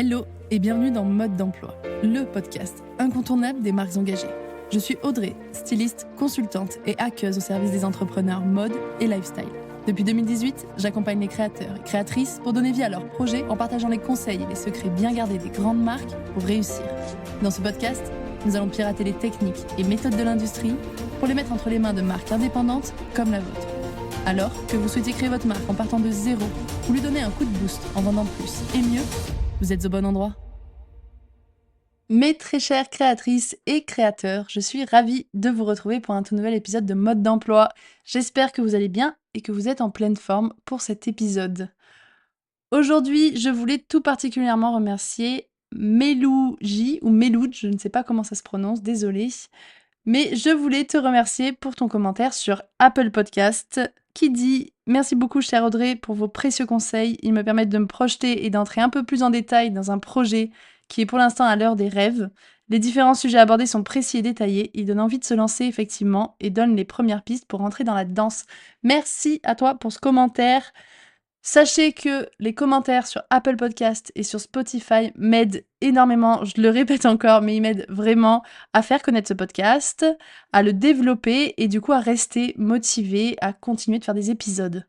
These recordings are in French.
Hello et bienvenue dans Mode d'emploi, le podcast incontournable des marques engagées. Je suis Audrey, styliste, consultante et hackeuse au service des entrepreneurs mode et lifestyle. Depuis 2018, j'accompagne les créateurs et créatrices pour donner vie à leurs projets en partageant les conseils et les secrets bien gardés des grandes marques pour réussir. Dans ce podcast, nous allons pirater les techniques et méthodes de l'industrie pour les mettre entre les mains de marques indépendantes comme la vôtre. Alors que vous souhaitez créer votre marque en partant de zéro ou lui donner un coup de boost en vendant plus et mieux, vous êtes au bon endroit. Mes très chères créatrices et créateurs, je suis ravie de vous retrouver pour un tout nouvel épisode de Mode d'emploi. J'espère que vous allez bien et que vous êtes en pleine forme pour cet épisode. Aujourd'hui, je voulais tout particulièrement remercier Melou J ou Meloud, je ne sais pas comment ça se prononce, désolée. Mais je voulais te remercier pour ton commentaire sur Apple Podcast qui dit « Merci beaucoup chère Audrey pour vos précieux conseils. Ils me permettent de me projeter et d'entrer un peu plus en détail dans un projet qui est pour l'instant à l'heure des rêves. Les différents sujets abordés sont précis et détaillés. Ils donnent envie de se lancer effectivement et donnent les premières pistes pour entrer dans la danse. » Merci à toi pour ce commentaire. Sachez que les commentaires sur Apple Podcast et sur Spotify m'aident énormément, je le répète encore, mais ils m'aident vraiment à faire connaître ce podcast, à le développer et du coup à rester motivé, à continuer de faire des épisodes.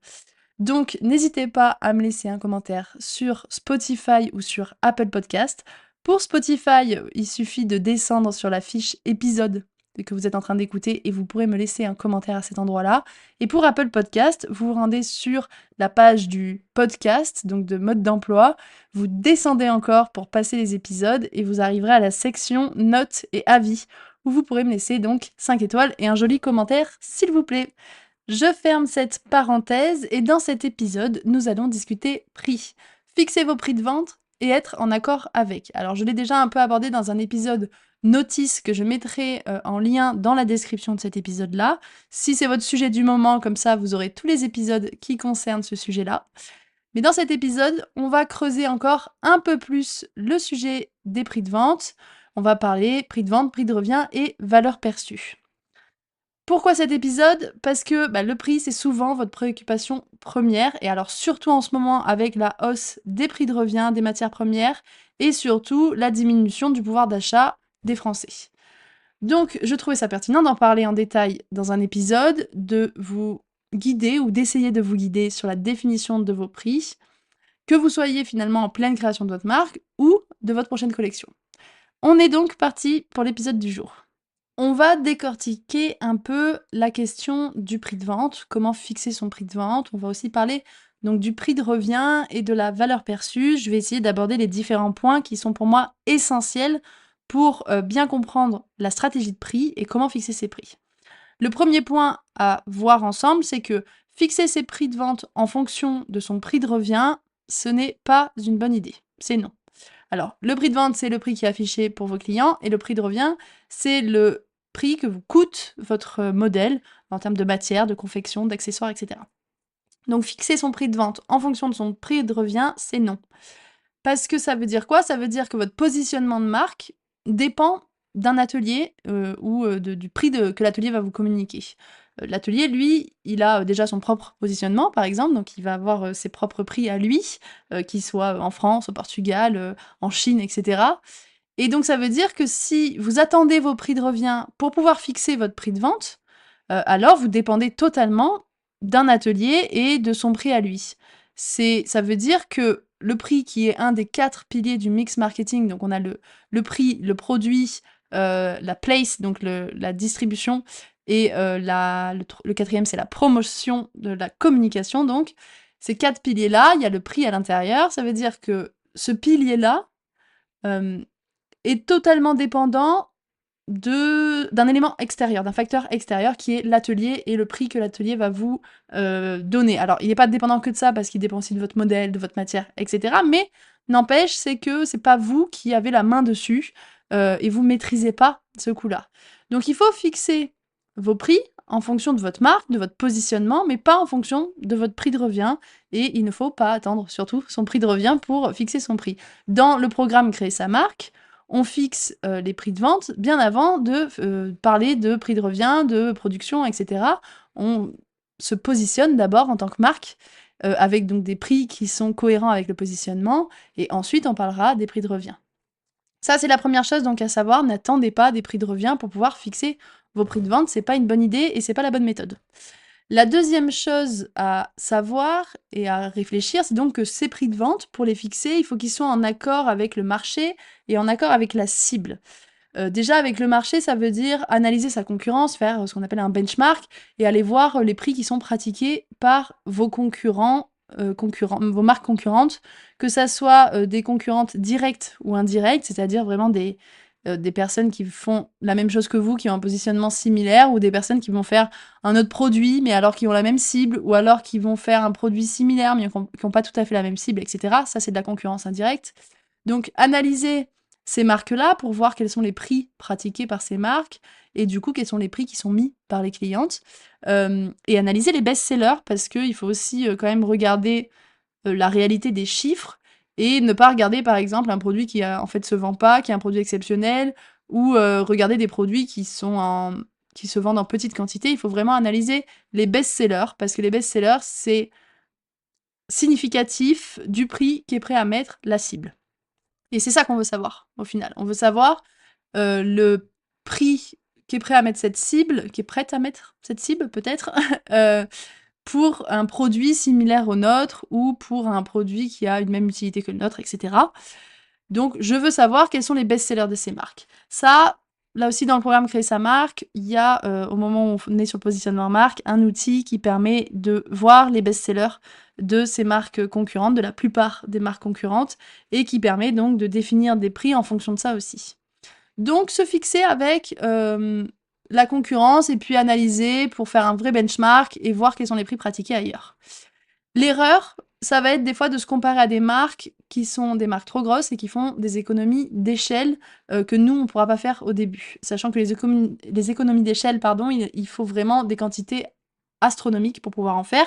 Donc n'hésitez pas à me laisser un commentaire sur Spotify ou sur Apple Podcast. Pour Spotify, il suffit de descendre sur la fiche épisode que vous êtes en train d'écouter et vous pourrez me laisser un commentaire à cet endroit-là. Et pour Apple Podcast, vous vous rendez sur la page du podcast, donc de mode d'emploi, vous descendez encore pour passer les épisodes et vous arriverez à la section notes et avis où vous pourrez me laisser donc 5 étoiles et un joli commentaire s'il vous plaît. Je ferme cette parenthèse et dans cet épisode, nous allons discuter prix. Fixez vos prix de vente et être en accord avec. Alors je l'ai déjà un peu abordé dans un épisode notice que je mettrai en lien dans la description de cet épisode-là. Si c'est votre sujet du moment, comme ça, vous aurez tous les épisodes qui concernent ce sujet-là. Mais dans cet épisode, on va creuser encore un peu plus le sujet des prix de vente. On va parler prix de vente, prix de revient et valeur perçue. Pourquoi cet épisode ? Parce que le prix, c'est souvent votre préoccupation première, et alors surtout en ce moment avec la hausse des prix de revient, des matières premières, et surtout la diminution du pouvoir d'achat des Français. Donc, je trouvais ça pertinent d'en parler en détail dans un épisode, de vous guider ou d'essayer de vous guider sur la définition de vos prix, que vous soyez finalement en pleine création de votre marque ou de votre prochaine collection. On est donc parti pour l'épisode du jour. On va décortiquer un peu la question du prix de vente, comment fixer son prix de vente. On va aussi parler donc du prix de revient et de la valeur perçue. Je vais essayer d'aborder les différents points qui sont pour moi essentiels pour bien comprendre la stratégie de prix et comment fixer ses prix. Le premier point à voir ensemble, c'est que fixer ses prix de vente en fonction de son prix de revient, ce n'est pas une bonne idée. C'est non. Alors, le prix de vente, c'est le prix qui est affiché pour vos clients, et le prix de revient, c'est le prix que vous coûte votre modèle en termes de matière, de confection, d'accessoires, etc. Donc, fixer son prix de vente en fonction de son prix de revient, c'est non. Parce que ça veut dire quoi ? Ça veut dire que votre positionnement de marque dépend d'un atelier ou du prix que l'atelier va vous communiquer. L'atelier, lui, il a déjà son propre positionnement, par exemple, donc il va avoir ses propres prix à lui, qu'ils soient en France, au Portugal, en Chine, etc. Et donc ça veut dire que si vous attendez vos prix de revient pour pouvoir fixer votre prix de vente, alors vous dépendez totalement d'un atelier et de son prix à lui. Ça veut dire que le prix qui est un des 4 piliers du mix marketing, donc on a le prix, le produit, la place, donc la distribution, et le quatrième, c'est la promotion de la communication. Donc, ces 4 piliers-là, il y a le prix à l'intérieur. Ça veut dire que ce pilier-là est totalement dépendant d'un élément extérieur, d'un facteur extérieur qui est l'atelier et le prix que l'atelier va vous donner. Alors, il n'est pas dépendant que de ça parce qu'il dépend aussi de votre modèle, de votre matière, etc. Mais n'empêche, c'est que c'est pas vous qui avez la main dessus et vous maîtrisez pas ce coup-là. Donc, il faut fixer vos prix en fonction de votre marque, de votre positionnement, mais pas en fonction de votre prix de revient. Et il ne faut pas attendre surtout son prix de revient pour fixer son prix. Dans le programme Créer sa marque, on fixe les prix de vente bien avant de parler de prix de revient, de production, etc. On se positionne d'abord en tant que marque avec donc des prix qui sont cohérents avec le positionnement. Et ensuite, on parlera des prix de revient. Ça, c'est la première chose donc à savoir, n'attendez pas des prix de revient pour pouvoir fixer vos prix de vente, c'est pas une bonne idée et c'est pas la bonne méthode. La deuxième chose à savoir et à réfléchir, c'est donc que ces prix de vente, pour les fixer, il faut qu'ils soient en accord avec le marché et en accord avec la cible. Déjà avec le marché, ça veut dire analyser sa concurrence, faire ce qu'on appelle un benchmark et aller voir les prix qui sont pratiqués par vos concurrents, vos marques concurrentes, que ça soit des concurrentes directes ou indirectes, c'est-à-dire vraiment des personnes qui font la même chose que vous, qui ont un positionnement similaire, ou des personnes qui vont faire un autre produit, mais alors qui ont la même cible, ou alors qui vont faire un produit similaire, mais qui n'ont pas tout à fait la même cible, etc. Ça, c'est de la concurrence indirecte. Donc, analyser ces marques-là pour voir quels sont les prix pratiqués par ces marques et du coup, quels sont les prix qui sont mis par les clientes. Et analyser les best-sellers parce qu'il faut aussi quand même regarder la réalité des chiffres et ne pas regarder par exemple un produit qui en fait se vend pas, qui est un produit exceptionnel ou regarder des produits qui se vendent en petite quantité. Il faut vraiment analyser les best-sellers parce que les best-sellers, c'est significatif du prix qu'est prêt à mettre la cible. Et c'est ça qu'on veut savoir, au final. On veut savoir le prix qu'est prêt à mettre cette cible, qui est prête à mettre cette cible, peut-être, pour un produit similaire au nôtre ou pour un produit qui a une même utilité que le nôtre, etc. Donc, je veux savoir quels sont les best-sellers de ces marques. Ça, là aussi, dans le programme Créer sa marque, il y a, au moment où on est sur le positionnement marque, un outil qui permet de voir les best-sellers de ces marques concurrentes, de la plupart des marques concurrentes, et qui permet donc de définir des prix en fonction de ça aussi. Donc, se fixer avec la concurrence et puis analyser pour faire un vrai benchmark et voir quels sont les prix pratiqués ailleurs. L'erreur, ça va être des fois de se comparer à des marques qui sont des marques trop grosses et qui font des économies d'échelle que nous, on ne pourra pas faire au début. Sachant que les économies d'échelle, pardon, il faut vraiment des quantités astronomiques pour pouvoir en faire.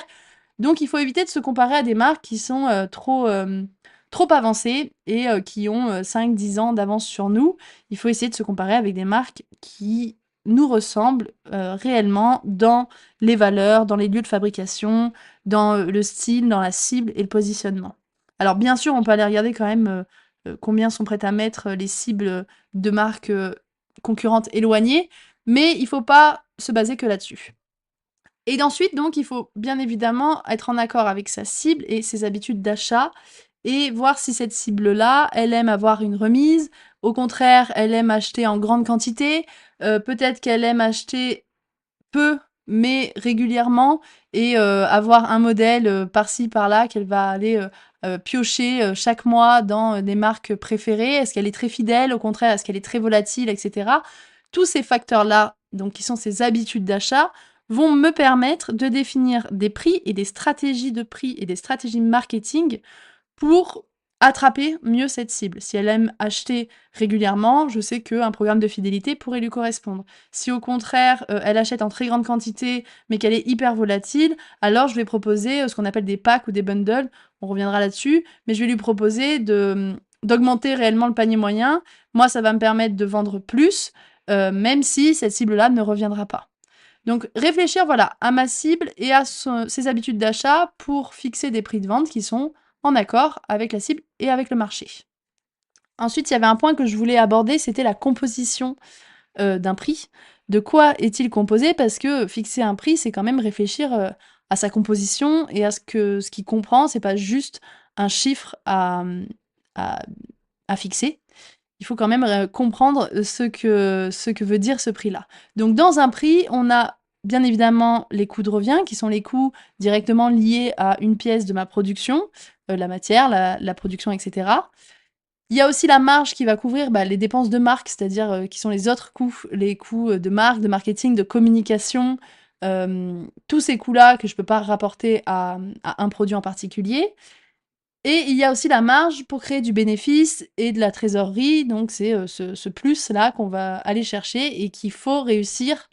Donc, il faut éviter de se comparer à des marques qui sont trop avancées et qui ont 5-10 ans d'avance sur nous. Il faut essayer de se comparer avec des marques qui nous ressemblent réellement dans les valeurs, dans les lieux de fabrication, dans le style, dans la cible et le positionnement. Alors bien sûr, on peut aller regarder quand même combien sont prêtes à mettre les cibles de marques concurrentes éloignées, mais il ne faut pas se baser que là-dessus. Et ensuite, donc, il faut bien évidemment être en accord avec sa cible et ses habitudes d'achat et voir si cette cible-là, elle aime avoir une remise. Au contraire, elle aime acheter en grande quantité. Peut-être qu'elle aime acheter peu, mais régulièrement et avoir un modèle par-ci, par-là qu'elle va aller piocher chaque mois dans des marques préférées. Est-ce qu'elle est très fidèle? Au contraire, est-ce qu'elle est très volatile, etc. Tous ces facteurs-là, donc qui sont ses habitudes d'achat, vont me permettre de définir des prix et des stratégies de prix et des stratégies marketing pour attraper mieux cette cible. Si elle aime acheter régulièrement, je sais qu'un programme de fidélité pourrait lui correspondre. Si au contraire, elle achète en très grande quantité, mais qu'elle est hyper volatile, alors je vais proposer ce qu'on appelle des packs ou des bundles, on reviendra là-dessus, mais je vais lui proposer d'augmenter réellement le panier moyen. Moi, ça va me permettre de vendre plus, même si cette cible-là ne reviendra pas. Donc réfléchir voilà, à ma cible et à ses habitudes d'achat pour fixer des prix de vente qui sont en accord avec la cible et avec le marché. Ensuite, il y avait un point que je voulais aborder, c'était la composition d'un prix. De quoi est-il composé? Parce que fixer un prix, c'est quand même réfléchir à sa composition et à ce qu'il comprend. C'est pas juste un chiffre à, à fixer. Il faut quand même comprendre ce que veut dire ce prix-là. Donc dans un prix, on a bien évidemment les coûts de revient, qui sont les coûts directement liés à une pièce de ma production, la matière, la production, etc. Il y a aussi la marge qui va couvrir les dépenses de marque, c'est-à-dire qui sont les autres coûts, les coûts de marque, de marketing, de communication, tous ces coûts-là que je ne peux pas rapporter à un produit en particulier. Et il y a aussi la marge pour créer du bénéfice et de la trésorerie, donc c'est ce plus-là qu'on va aller chercher et qu'il faut réussir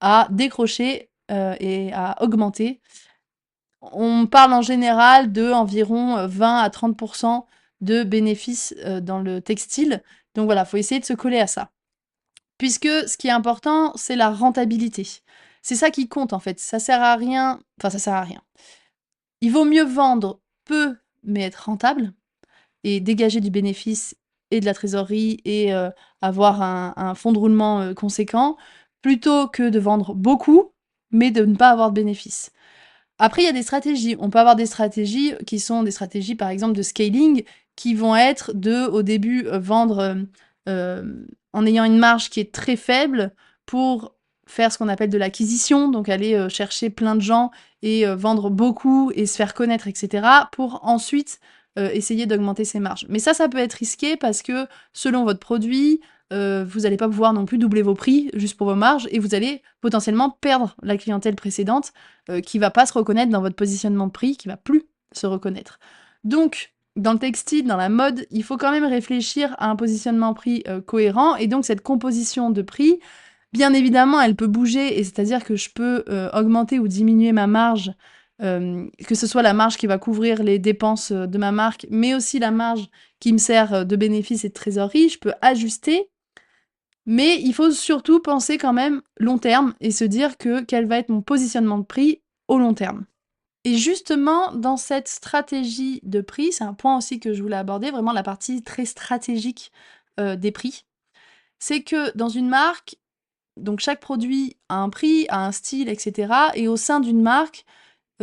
à décrocher et à augmenter. On parle en général de environ 20 à 30% de bénéfices dans le textile. Donc voilà, il faut essayer de se coller à ça. Puisque ce qui est important, c'est la rentabilité. C'est ça qui compte en fait. Ça sert à rien. Enfin, ça sert à rien. Il vaut mieux vendre peu, mais être rentable et dégager du bénéfice et de la trésorerie et avoir un fonds de roulement, conséquent, plutôt que de vendre beaucoup, mais de ne pas avoir de bénéfice. Après, il y a des stratégies. On peut avoir des stratégies qui sont des stratégies, par exemple, de scaling, qui vont être de, au début, vendre en ayant une marge qui est très faible pour faire ce qu'on appelle de l'acquisition, donc aller chercher plein de gens et vendre beaucoup et se faire connaître, etc., pour ensuite essayer d'augmenter ses marges. Mais ça peut être risqué parce que selon votre produit, vous n'allez pas pouvoir non plus doubler vos prix juste pour vos marges et vous allez potentiellement perdre la clientèle précédente qui va pas se reconnaître dans votre positionnement de prix, qui va plus se reconnaître. Donc, dans le textile, dans la mode, il faut quand même réfléchir à un positionnement prix cohérent et donc cette composition de prix, bien évidemment, elle peut bouger et c'est-à-dire que je peux augmenter ou diminuer ma marge, que ce soit la marge qui va couvrir les dépenses de ma marque, mais aussi la marge qui me sert de bénéfice et de trésorerie. Je peux ajuster, mais il faut surtout penser quand même long terme et se dire que quel va être mon positionnement de prix au long terme. Et justement, dans cette stratégie de prix, c'est un point aussi que je voulais aborder, vraiment la partie très stratégique des prix. C'est que dans une marque, donc chaque produit a un prix, a un style, etc. Et au sein d'une marque,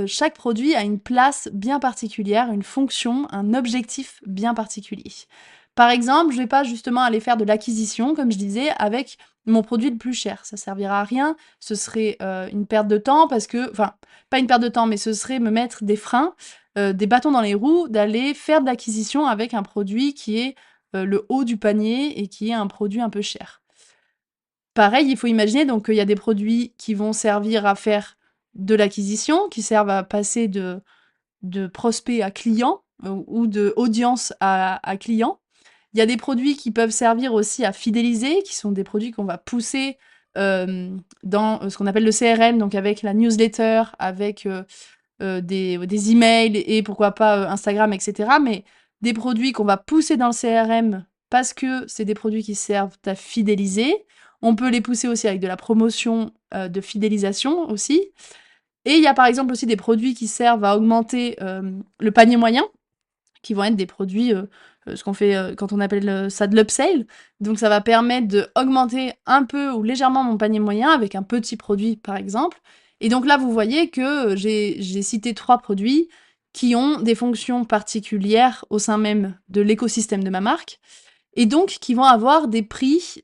chaque produit a une place bien particulière, une fonction, un objectif bien particulier. Par exemple, je vais pas justement aller faire de l'acquisition, comme je disais, avec mon produit le plus cher. Ça servira à rien, ce serait, une perte de temps parce que enfin, pas une perte de temps, mais ce serait me mettre des freins, des bâtons dans les roues, d'aller faire de l'acquisition avec un produit qui est, le haut du panier et qui est un produit un peu cher. Pareil, il faut imaginer donc qu'il y a des produits qui vont servir à faire de l'acquisition, qui servent à passer de prospect à client, ou de audience à client. Il y a des produits qui peuvent servir aussi à fidéliser, qui sont des produits qu'on va pousser, dans, ce qu'on appelle le CRM, donc avec la newsletter, avec, des emails et pourquoi pas, Instagram et cetera. Mais des produits qu'on va pousser dans le CRM parce que c'est des produits qui servent à fidéliser. On peut les pousser aussi avec de la promotion, de fidélisation aussi. Et il y a par exemple aussi des produits qui servent à augmenter, le panier moyen, qui vont être des produits, ce qu'on fait, quand on appelle, ça de l'upsell. Donc ça va permettre d'augmenter un peu ou légèrement mon panier moyen avec un petit produit, par exemple. Et donc là, vous voyez que, j'ai cité 3 produits qui ont des fonctions particulières au sein même de l'écosystème de ma marque et donc qui vont avoir des prix,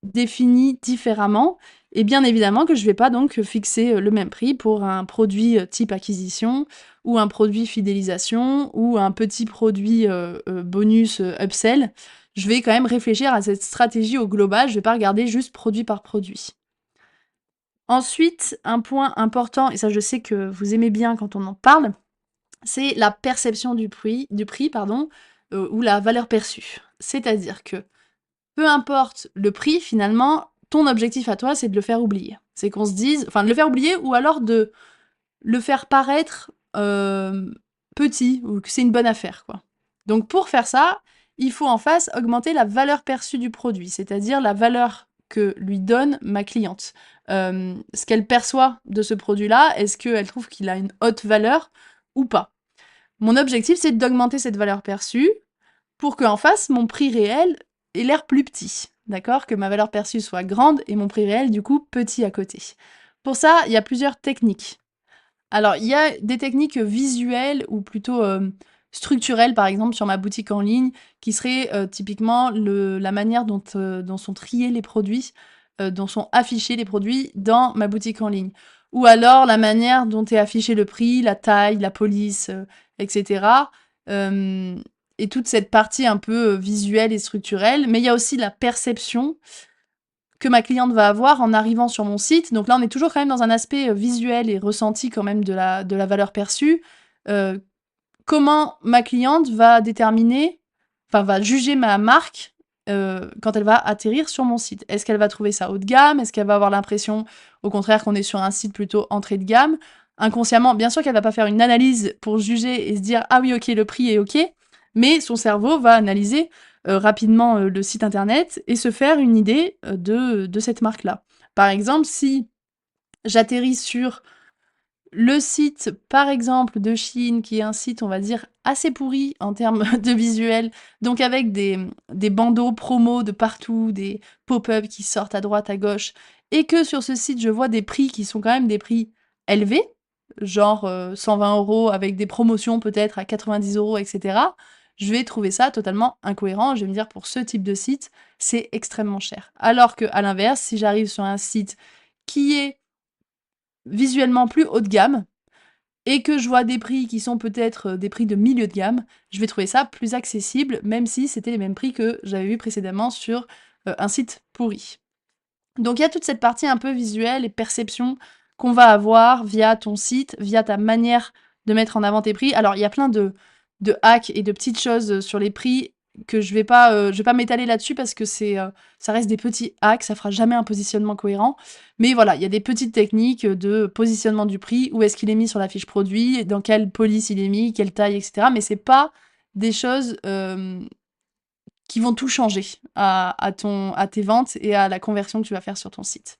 définis différemment et bien évidemment que je vais pas donc fixer, le même prix pour un produit, type acquisition ou un produit fidélisation ou un petit produit, bonus, upsell. Je vais quand même réfléchir à cette stratégie au global, je vais pas regarder juste produit par produit. Ensuite, un point important et ça je sais que vous aimez bien quand on en parle, c'est la perception du prix pardon, ou la valeur perçue. C'est-à-dire que peu importe le prix, finalement, ton objectif à toi, c'est de le faire oublier. C'est qu'on se dise enfin, de le faire oublier ou alors de le faire paraître, petit ou que c'est une bonne affaire, quoi. Donc pour faire ça, il faut en face augmenter la valeur perçue du produit, c'est-à-dire la valeur que lui donne ma cliente. Ce qu'elle perçoit de ce produit-là, est-ce qu'elle trouve qu'il a une haute valeur ou pas? Mon objectif, c'est d'augmenter cette valeur perçue pour qu'en face, mon prix réel ait l'air plus petit, d'accord? Que ma valeur perçue soit grande et mon prix réel, du coup, petit à côté. Pour ça, il y a plusieurs techniques. Alors, il y a des techniques visuelles ou plutôt structurelles, par exemple, sur ma boutique en ligne, qui seraient typiquement la manière dont sont triés les produits, dont sont affichés les produits dans ma boutique en ligne. Ou alors la manière dont est affiché le prix, la taille, la police, etc. Euh, et toute cette partie un peu visuelle et structurelle. Mais il y a aussi la perception que ma cliente va avoir en arrivant sur mon site. Donc là, on est toujours quand même dans un aspect visuel et ressenti quand même de la valeur perçue. Heu, Comment ma cliente va déterminer, enfin va juger ma marque, quand elle va atterrir sur mon site? Est-ce qu'elle va trouver ça haut de gamme? Est-ce qu'elle va avoir l'impression, au contraire, qu'on est sur un site plutôt entrée de gamme? Inconsciemment, bien sûr qu'elle va pas faire une analyse pour juger et se dire: «Ah oui, OK, le prix est OK», mais son cerveau va analyser, rapidement, le site internet et se faire une idée, de cette marque-là. Par exemple, si j'atterris sur le site, par exemple, de Shein, qui est un site, on va dire, assez pourri en termes de visuel, donc avec des bandeaux promo de partout, des pop-up qui sortent à droite, à gauche, et que sur ce site, je vois des prix qui sont quand même des prix élevés, genre 120 € avec des promotions peut-être à 90 € etc., je vais trouver ça totalement incohérent. Je vais me dire, pour ce type de site, c'est extrêmement cher. Alors que, à l'inverse, si j'arrive sur un site qui est visuellement plus haut de gamme et que je vois des prix qui sont peut-être des prix de milieu de gamme, je vais trouver ça plus accessible, même si c'était les mêmes prix que j'avais vu précédemment sur un site pourri. Donc il y a toute cette partie un peu visuelle et perception qu'on va avoir via ton site, via ta manière de mettre en avant tes prix. Alors il y a plein de hacks et de petites choses sur les prix que je vais pas m'étaler là-dessus parce que ça reste des petits hacks, ça fera jamais un positionnement cohérent. Mais voilà, il y a des petites techniques de positionnement du prix, où est-ce qu'il est mis sur la fiche produit, dans quelle police il est mis, quelle taille, etc. Mais c'est pas des choses qui vont tout changer à tes ventes et à la conversion que tu vas faire sur ton site.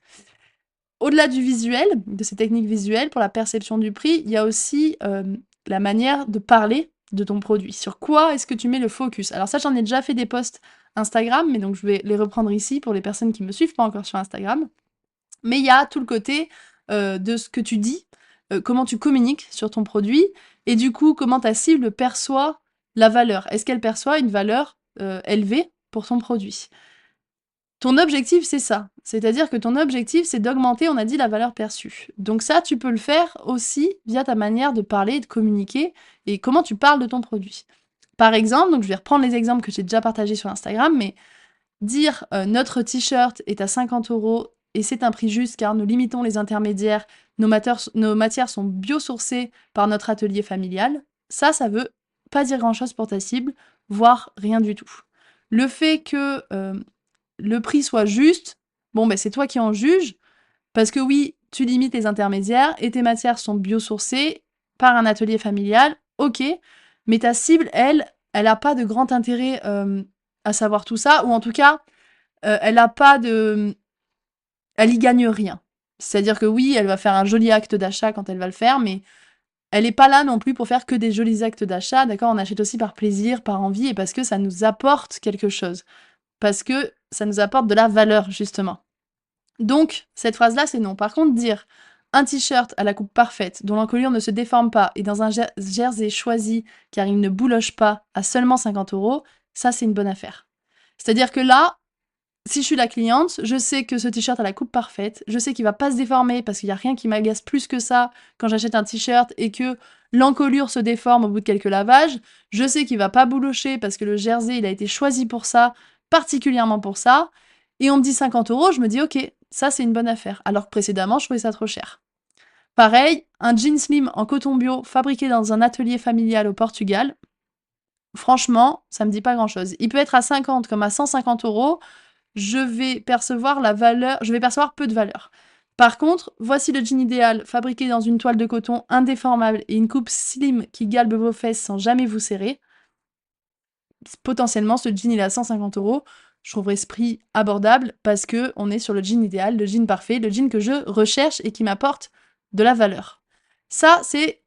Au-delà du visuel, de ces techniques visuelles pour la perception du prix, il y a aussi la manière de parler de ton produit. Sur quoi est-ce que tu mets le focus? Alors ça, j'en ai déjà fait des posts Instagram, mais donc je vais les reprendre ici pour les personnes qui me suivent pas encore sur Instagram. Mais il y a tout le côté de ce que tu dis, comment tu communiques sur ton produit, et du coup, comment ta cible perçoit la valeur. Est-ce qu'elle perçoit une valeur élevée pour ton produit? Ton objectif, c'est ça. C'est-à-dire que ton objectif, c'est d'augmenter, on a dit, la valeur perçue. Donc ça, tu peux le faire aussi via ta manière de parler, de communiquer, et comment tu parles de ton produit. Par exemple, donc je vais reprendre les exemples que j'ai déjà partagés sur Instagram, mais dire notre t-shirt est à 50 € et c'est un prix juste car nous limitons les intermédiaires, nos matières sont biosourcées par notre atelier familial, ça veut pas dire grand-chose pour ta cible, voire rien du tout. Le fait que le prix soit juste, bon, ben, c'est toi qui en juges, parce que oui, tu limites les intermédiaires et tes matières sont biosourcées par un atelier familial, ok, mais ta cible, elle a pas de grand intérêt à savoir tout ça, ou en tout cas, elle a pas de... Elle y gagne rien. C'est-à-dire que oui, elle va faire un joli acte d'achat quand elle va le faire, mais elle est pas là non plus pour faire que des jolis actes d'achat, d'accord? On achète aussi par plaisir, par envie, et parce que ça nous apporte quelque chose. Parce que ça nous apporte de la valeur, justement. Donc, cette phrase-là, c'est non. Par contre, dire un t-shirt à la coupe parfaite, dont l'encolure ne se déforme pas, et dans un jersey choisi, car il ne bouloche pas, à seulement 50 €, ça, c'est une bonne affaire. C'est-à-dire que là, si je suis la cliente, je sais que ce t-shirt a la coupe parfaite, je sais qu'il va pas se déformer, parce qu'il y a rien qui m'agace plus que ça quand j'achète un t-shirt et que l'encolure se déforme au bout de quelques lavages, je sais qu'il va pas boulocher parce que le jersey, il a été choisi pour ça, particulièrement pour ça, et on me dit 50 €, je me dis ok, ça c'est une bonne affaire, alors que précédemment je trouvais ça trop cher. Pareil, un jean slim en coton bio fabriqué dans un atelier familial au Portugal, franchement, ça me dit pas grand-chose. Il peut être à 50 comme à 150 €, je vais percevoir peu de valeur. Par contre, voici le jean idéal, fabriqué dans une toile de coton indéformable et une coupe slim qui galbe vos fesses sans jamais vous serrer. Potentiellement, ce jean, il est à 150 €. Je trouverais ce prix abordable parce que on est sur le jean idéal, le jean parfait, le jean que je recherche et qui m'apporte de la valeur. Ça, c'est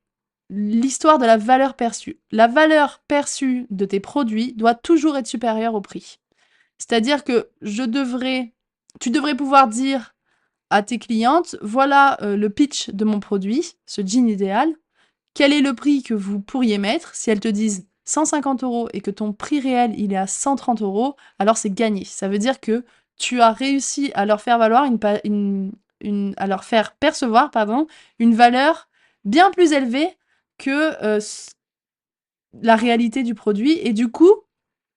l'histoire de la valeur perçue. La valeur perçue de tes produits doit toujours être supérieure au prix. C'est-à-dire que tu devrais pouvoir dire à tes clientes, voilà le pitch de mon produit, ce jean idéal, quel est le prix que vous pourriez mettre? Si elles te disent 150 € et que ton prix réel, il est à 130 €, alors c'est gagné. Ça veut dire que tu as réussi à leur faire valoir à leur faire percevoir, pardon, une valeur bien plus élevée que la réalité du produit. Et du coup,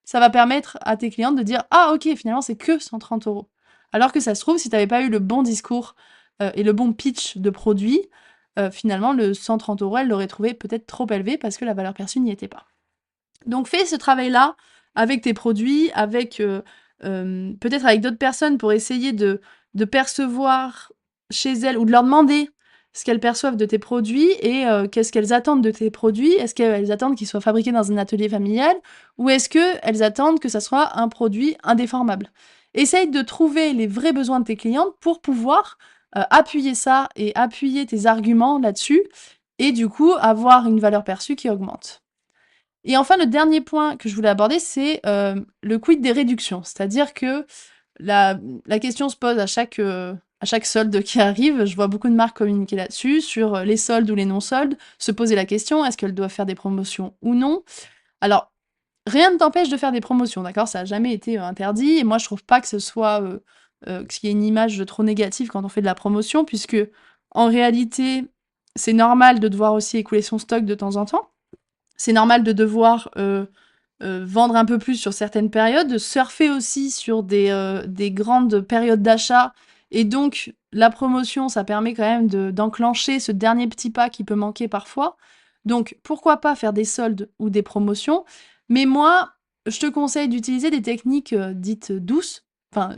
ça va permettre à tes clientes de dire ah ok, finalement c'est que 130 €. Alors que ça se trouve, si tu n'avais pas eu le bon discours et le bon pitch de produit, finalement le 130 €, elle l'aurait trouvé peut-être trop élevé parce que la valeur perçue n'y était pas. Donc fais ce travail-là avec tes produits, avec peut-être avec d'autres personnes pour essayer de percevoir chez elles ou de leur demander ce qu'elles perçoivent de tes produits et qu'est-ce qu'elles attendent de tes produits. Est-ce qu'elles attendent qu'ils soient fabriqués dans un atelier familial ou est-ce qu'elles attendent que ça soit un produit indéformable? Essaye de trouver les vrais besoins de tes clientes pour pouvoir appuyer ça et appuyer tes arguments là-dessus et du coup avoir une valeur perçue qui augmente. Et enfin, le dernier point que je voulais aborder, c'est le quid des réductions. C'est-à-dire que la question se pose à chaque solde qui arrive. Je vois beaucoup de marques communiquer là-dessus, sur les soldes ou les non-soldes, se poser la question, est-ce qu'elles doivent faire des promotions ou non? Alors, rien ne t'empêche de faire des promotions, d'accord? Ça n'a jamais été interdit, et moi je trouve pas que ce soit qu'il y ait une image trop négative quand on fait de la promotion, puisque en réalité, c'est normal de devoir aussi écouler son stock de temps en temps. C'est normal de devoir vendre un peu plus sur certaines périodes, de surfer aussi sur des grandes périodes d'achat. Et donc, la promotion, ça permet quand même d'enclencher ce dernier petit pas qui peut manquer parfois. Donc, pourquoi pas faire des soldes ou des promotions? Mais moi, je te conseille d'utiliser des techniques dites douces. Enfin,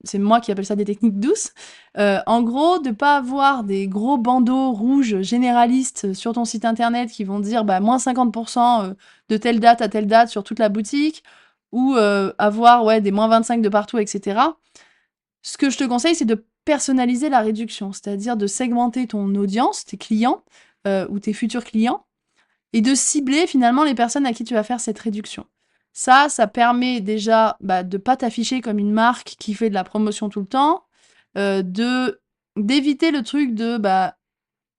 c'est moi qui appelle ça des techniques douces. En gros, de pas avoir des gros bandeaux rouges généralistes sur ton site internet qui vont dire bah, moins 50% de telle date à telle date sur toute la boutique, ou avoir des moins 25 de partout, etc. Ce que je te conseille, c'est de personnaliser la réduction, c'est-à-dire de segmenter ton audience, tes clients ou tes futurs clients, et de cibler finalement les personnes à qui tu vas faire cette réduction. Ça permet déjà de pas t'afficher comme une marque qui fait de la promotion tout le temps, d'éviter le truc de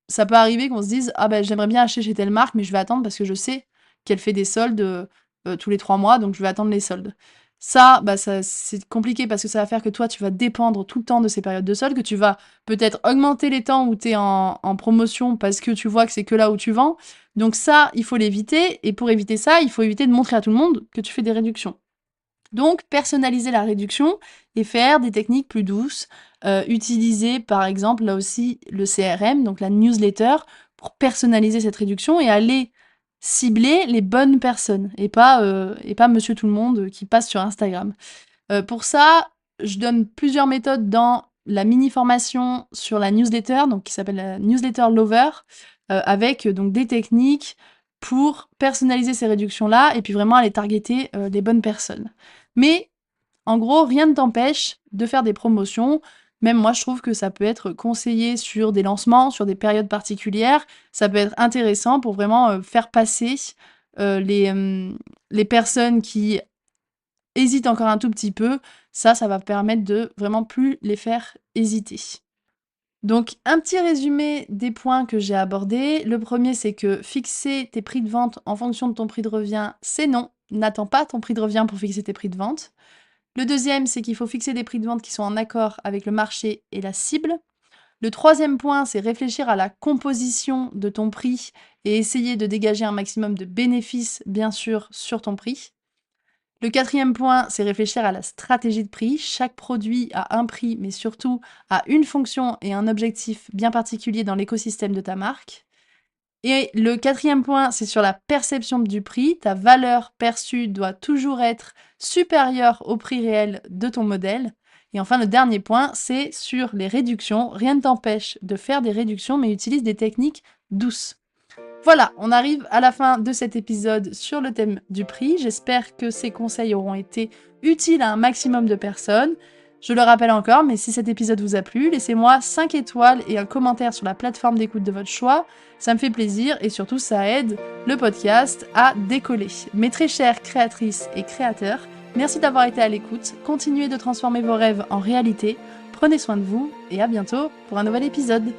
ça peut arriver qu'on se dise ah j'aimerais bien acheter chez telle marque, mais je vais attendre parce que je sais qu'elle fait des soldes tous les 3 mois, donc je vais attendre les soldes. Ça, c'est compliqué parce que ça va faire que toi, tu vas dépendre tout le temps de ces périodes de soldes, que tu vas peut-être augmenter les temps où tu es en promotion parce que tu vois que c'est que là où tu vends. Donc ça, il faut l'éviter. Et pour éviter ça, il faut éviter de montrer à tout le monde que tu fais des réductions. Donc, personnaliser la réduction et faire des techniques plus douces. Utiliser, par exemple, là aussi, le CRM, donc la newsletter, pour personnaliser cette réduction et aller cibler les bonnes personnes et pas monsieur tout le monde qui passe sur Instagram. Pour ça, je donne plusieurs méthodes dans la mini-formation sur la newsletter, donc qui s'appelle la Newsletter Lover, avec donc des techniques pour personnaliser ces réductions-là et puis vraiment aller targeter les bonnes personnes. Mais en gros, rien ne t'empêche de faire des promotions. Même moi, je trouve que ça peut être conseillé sur des lancements, sur des périodes particulières. Ça peut être intéressant pour vraiment faire passer les personnes qui hésitent encore un tout petit peu. Ça va permettre de vraiment plus les faire hésiter. Donc, un petit résumé des points que j'ai abordés. Le premier, c'est que fixer tes prix de vente en fonction de ton prix de revient, c'est non. N'attends pas ton prix de revient pour fixer tes prix de vente. Le deuxième, c'est qu'il faut fixer des prix de vente qui sont en accord avec le marché et la cible. Le troisième point, c'est réfléchir à la composition de ton prix et essayer de dégager un maximum de bénéfices, bien sûr, sur ton prix. Le quatrième point, c'est réfléchir à la stratégie de prix. Chaque produit a un prix, mais surtout a une fonction et un objectif bien particulier dans l'écosystème de ta marque. Et le quatrième point, c'est sur la perception du prix. Ta valeur perçue doit toujours être supérieure au prix réel de ton modèle. Et enfin, le dernier point, c'est sur les réductions. Rien ne t'empêche de faire des réductions, mais utilise des techniques douces. Voilà, on arrive à la fin de cet épisode sur le thème du prix. J'espère que ces conseils auront été utiles à un maximum de personnes. Je le rappelle encore, mais si cet épisode vous a plu, laissez-moi 5 étoiles et un commentaire sur la plateforme d'écoute de votre choix. Ça me fait plaisir et surtout ça aide le podcast à décoller. Mes très chères créatrices et créateurs, merci d'avoir été à l'écoute. Continuez de transformer vos rêves en réalité. Prenez soin de vous et à bientôt pour un nouvel épisode.